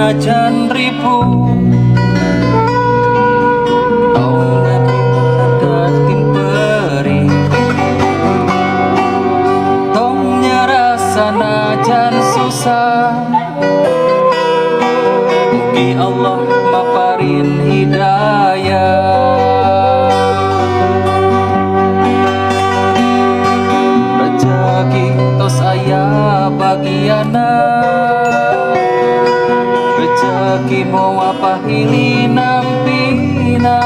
senajan ribu taun datim peri tong nyerah senajan susah. Mugi Allah maparin hidayah, rezeki tos aya bagiana, rezeki mau apa hili nampina,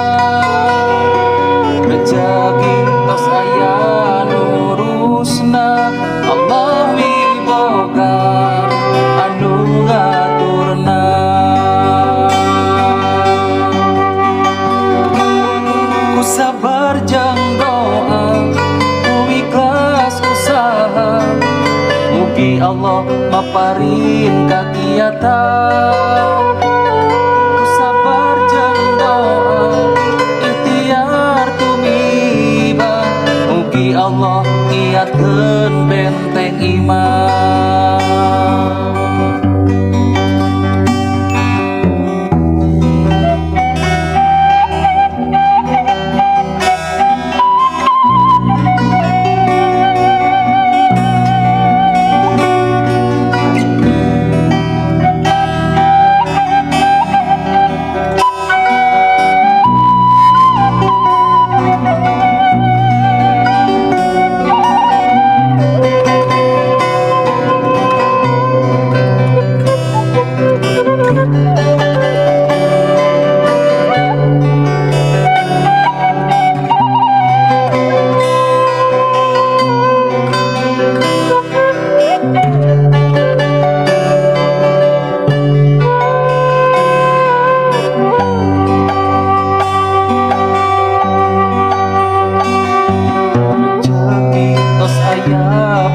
rezeki tos aya nurusna. Allah wiboga anu ngaturna. Ku sabar jang doa, ku ikhlas usaha, mugi Allah maparin kagiatan. Ku sabar jang doa, ikhtiar tumiba, mugi Allah ngiatkeun benteng iman.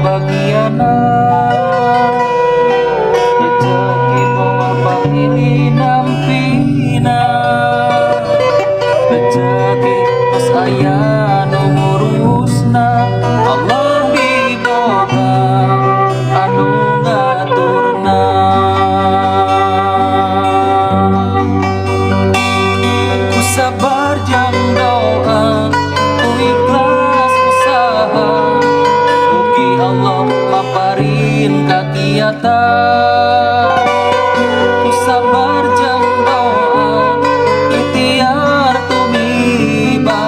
Bagiana rezeki mau apa ini nampina, rezeki tos aya nu ngurusna. Allah wiboga anu ngaturna. Ku sabar jang doa, ku ikhlas usaha, Allah maparin kagiatan. Ku sabar jang doa, ikhtiar tumiba,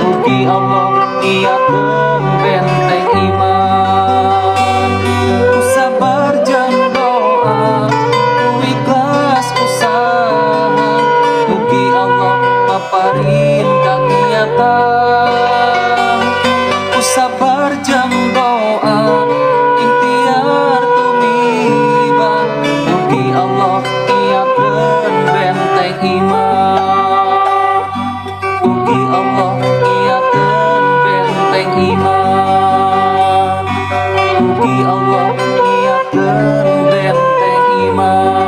mugi Allah ngiatkeun benteng iman. Ku sabar jang doa, ku ikhlas usaha, mugi Allah maparin kagiatan. Ku sabar jang doa, ikhtiar tumiba, mugi Allah ngiatkeun benteng iman. Mugi Allah ngiatkeun benteng iman. Mugi Allah ngiatkeun benteng iman.